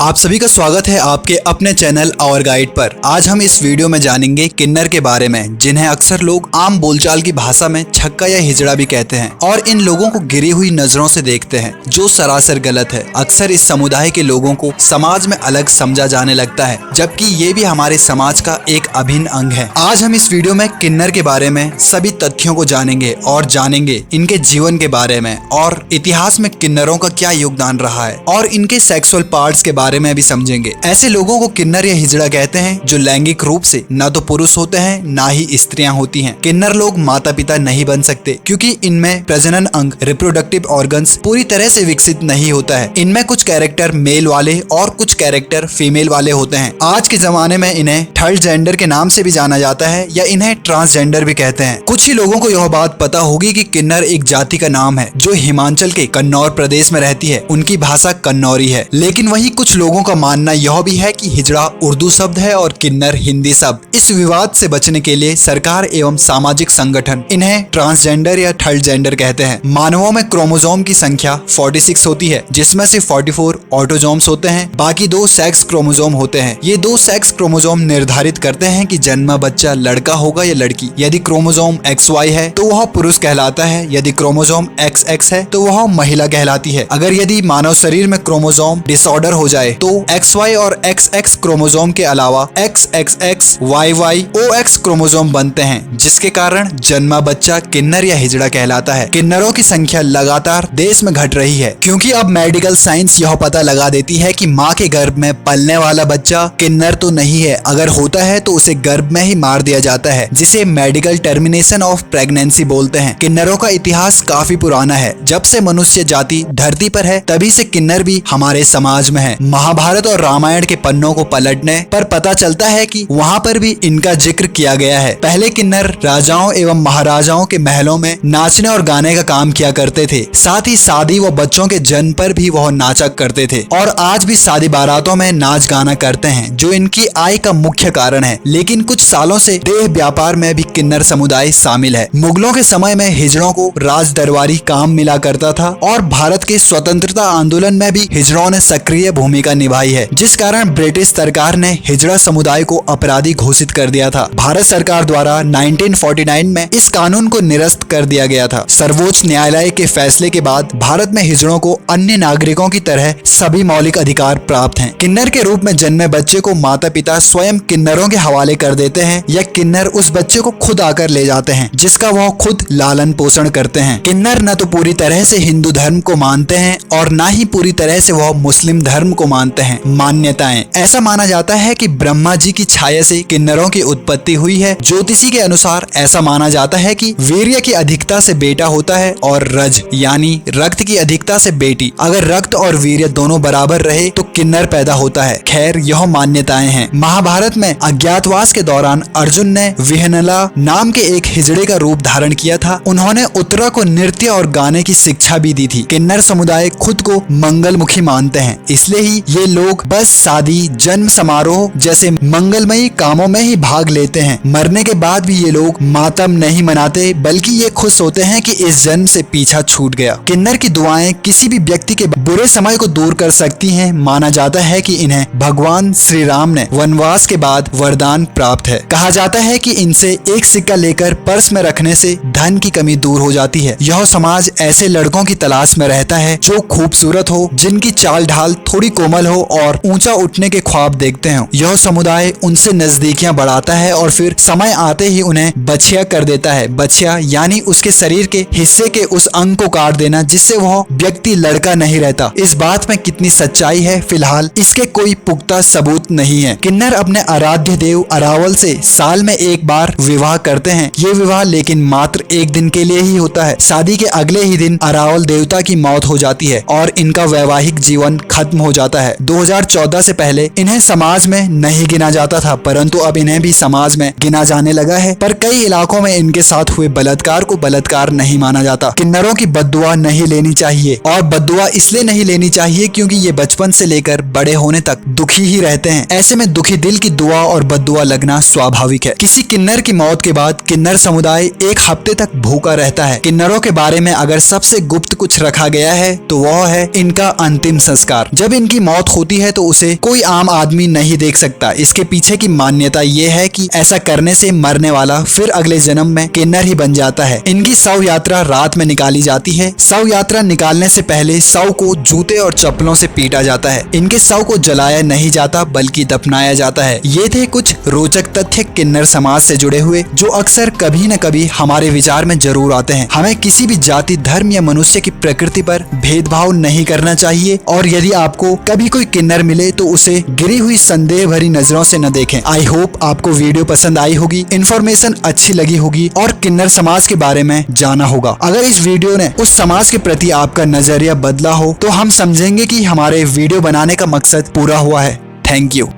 आप सभी का स्वागत है आपके अपने चैनल आवर गाइड पर। आज हम इस वीडियो में जानेंगे किन्नर के बारे में, जिन्हें अक्सर लोग आम बोलचाल की भाषा में छक्का या हिजड़ा भी कहते हैं और इन लोगों को गिरी हुई नजरों से देखते हैं, जो सरासर गलत है। अक्सर इस समुदाय के लोगों को समाज में अलग समझा जाने लगता है, जबकि ये भी हमारे समाज का एक अभिन्न अंग है। आज हम इस वीडियो में किन्नर के बारे में सभी तथ्यों को जानेंगे और जानेंगे इनके जीवन के बारे में और इतिहास में किन्नरों का क्या योगदान रहा है और इनके सेक्सुअल पार्ट्स के बारे में भी समझेंगे। ऐसे लोगों को किन्नर या हिजड़ा कहते हैं जो लैंगिक रूप से न तो पुरुष होते हैं न ही स्त्रियां होती हैं। किन्नर लोग माता पिता नहीं बन सकते क्योंकि इनमें प्रजनन अंग रिप्रोडक्टिव ऑर्गन्स पूरी तरह से विकसित नहीं होता है। इनमें कुछ कैरेक्टर मेल वाले और कुछ कैरेक्टर फीमेल वाले होते हैं। आज के जमाने में इन्हें थर्ड जेंडर के नाम से भी जाना जाता है या इन्हें ट्रांसजेंडर भी कहते हैं। कुछ ही लोगों को यह बात पता होगी कि किन्नर एक जाति का नाम है जो हिमाचल के कन्नौर प्रदेश में रहती है। उनकी भाषा कन्नौरी है। लेकिन वहीं कुछ लोगों का मानना यह भी है कि हिजड़ा उर्दू शब्द है और किन्नर हिंदी शब्द। इस विवाद से बचने के लिए सरकार एवं सामाजिक संगठन इन्हें ट्रांसजेंडर या थर्ड जेंडर कहते हैं। मानवों में क्रोमोसोम की संख्या 46 होती है, जिसमें से 44 ऑटोजोम्स होते हैं, बाकी 2 सेक्स क्रोमोसोम होते हैं। ये 2 सेक्स क्रोमोसोम निर्धारित करते हैं कि जन्मा बच्चा लड़का होगा या लड़की। यदि क्रोमोसोम XY है तो वह पुरुष कहलाता है, यदि क्रोमोसोम XX है तो वह महिला कहलाती है। अगर यदि मानव शरीर में क्रोमोसोम डिसऑर्डर हो जाए तो XY और XX क्रोमोसोम के अलावा XXX, YY, OX क्रोमोसोम बनते हैं, जिसके कारण जन्मा बच्चा किन्नर या हिजड़ा कहलाता है। किन्नरों की संख्या लगातार देश में घट रही है क्योंकि अब मेडिकल साइंस यह पता लगा देती है कि माँ के गर्भ में पलने वाला बच्चा किन्नर तो नहीं है। अगर होता है तो उसे गर्भ में ही मार दिया जाता है, जिसे मेडिकल टर्मिनेशन ऑफ प्रेगनेंसी बोलते हैं। किन्नरों का इतिहास काफी पुराना है। जब से मनुष्य जाति धरती पर है तभी से किन्नर भी हमारे समाज में है। महाभारत और रामायण के पन्नों को पलटने पर पता चलता है कि वहाँ पर भी इनका जिक्र किया गया है। पहले किन्नर राजाओं एवं महाराजाओं के महलों में नाचने और गाने का काम किया करते थे। साथ ही शादी व बच्चों के जन्म पर भी वह नाचा करते थे और आज भी शादी बारातों में नाच गाना करते हैं, जो इनकी आय का मुख्य कारण है। लेकिन कुछ सालों से देह व्यापार में भी किन्नर समुदाय शामिल है। मुगलों के समय में हिजड़ों को राज दरबारी काम मिला करता था और भारत के स्वतंत्रता आंदोलन में भी हिजड़ों ने सक्रिय भूमिका निभाई है, जिस कारण ब्रिटिश सरकार ने हिजड़ा समुदाय को अपराधी घोषित कर दिया था। भारत सरकार द्वारा 1949 में इस कानून को निरस्त कर दिया गया था। सर्वोच्च न्यायालय के फैसले के बाद भारत में हिजड़ों को अन्य नागरिकों की तरह सभी मौलिक अधिकार प्राप्त हैं। किन्नर के रूप में जन्मे बच्चे को माता पिता स्वयं किन्नरों के हवाले कर देते हैं या किन्नर उस बच्चे को खुद आकर ले जाते हैं, जिसका वह खुद लालन पोषण करते हैं। किन्नर न तो पूरी तरह से हिंदू धर्म को मानते हैं और न ही पूरी तरह से वह मुस्लिम धर्म को मानते हैं। मान्यताएं: ऐसा माना जाता है कि ब्रह्मा जी की छाया से किन्नरों की उत्पत्ति हुई है। ज्योतिषी के अनुसार ऐसा माना जाता है कि वीर्य की अधिकता से बेटा होता है और रज यानी रक्त की अधिकता से बेटी। अगर रक्त और वीर्य दोनों बराबर रहे तो किन्नर पैदा होता है। खैर, यह मान्यताएं हैं। महाभारत में अज्ञातवास के दौरान अर्जुन ने विहनला नाम के एक हिजड़े का रूप धारण किया था। उन्होंने उत्तरा को नृत्य और गाने की शिक्षा भी दी थी। किन्नर समुदाय खुद को मंगलमुखी मानते हैं, इसलिए ही ये लोग बस शादी, जन्म समारोह जैसे मंगलमयी कामों में ही भाग लेते हैं। मरने के बाद भी ये लोग मातम नहीं मनाते, बल्कि ये खुश होते हैं कि इस जन्म से पीछा छूट गया। किन्नर की दुआएं किसी भी व्यक्ति के बुरे समय को दूर कर सकती हैं। माना जाता है कि इन्हें भगवान श्री राम ने वनवास के बाद वरदान प्राप्त है। कहा जाता है कि इनसे एक सिक्का लेकर पर्स में रखने से धन की कमी दूर हो जाती है। यह समाज ऐसे लड़कों की तलाश में रहता है जो खूबसूरत हो, जिनकी चाल ढाल थोड़ी कोमल हो और ऊंचा उठने के ख्वाब देखते हो। यह समुदाय उनसे नजदीकियां बढ़ाता है और फिर समय आते ही उन्हें बछिया कर देता है। बछिया यानी उसके शरीर के हिस्से के उस अंग को काट देना जिससे वह व्यक्ति लड़का नहीं रहता। इस बात में कितनी सच्चाई है, फिलहाल इसके कोई पुख्ता सबूत नहीं है। किन्नर अपने आराध्य देव अरावल से साल में एक बार विवाह करते हैं। ये विवाह लेकिन मात्र एक दिन के लिए ही होता है। शादी के अगले ही दिन अरावल देवता की मौत हो जाती है और इनका वैवाहिक जीवन खत्म हो जाता है। 2014 से पहले इन्हें समाज में नहीं गिना जाता था, परंतु अब इन्हें भी समाज में गिना जाने लगा है। पर कई इलाकों में इनके साथ हुए बलात्कार को बलात्कार नहीं माना जाता। किन्नरों की बद्दुआ नहीं लेनी चाहिए, और बद्दुआ इसलिए नहीं लेनी चाहिए क्योंकि ये बचपन से लेकर बड़े होने तक दुखी ही रहते हैं। ऐसे में दुखी दिल की दुआ और बद्दुआ लगना स्वाभाविक है। किसी किन्नर की मौत के बाद किन्नर समुदाय एक हफ्ते तक भूखा रहता है। किन्नरों के बारे में अगर सबसे गुप्त कुछ रखा गया है तो वह है इनका अंतिम संस्कार। जब इनकी मौत होती है तो उसे कोई आम आदमी नहीं देख सकता। इसके पीछे की मान्यता ये है कि ऐसा करने से मरने वाला फिर अगले जन्म में किन्नर ही बन जाता है। इनकी शव यात्रा रात में निकाली जाती है। शव यात्रा निकालने से पहले शव को जूते और चप्पलों से पीटा जाता है। इनके शव को जलाया नहीं जाता बल्कि दफनाया जाता है। ये थे कुछ रोचक तथ्य किन्नर समाज से जुड़े हुए, जो अक्सर कभी न कभी हमारे विचार में जरूर आते हैं। हमें किसी भी जाति, धर्म या मनुष्य की प्रकृति पर भेदभाव नहीं करना चाहिए और यदि आपको कभी कोई किन्नर मिले तो उसे गिरी हुई संदेह भरी नजरों से न देखें। आई होप आपको वीडियो पसंद आई होगी, इन्फॉर्मेशन अच्छी लगी होगी और किन्नर समाज के बारे में जाना होगा। अगर इस वीडियो ने उस समाज के प्रति आपका नजरिया बदला हो तो हम समझेंगे कि हमारे वीडियो बनाने का मकसद पूरा हुआ है। Thank you.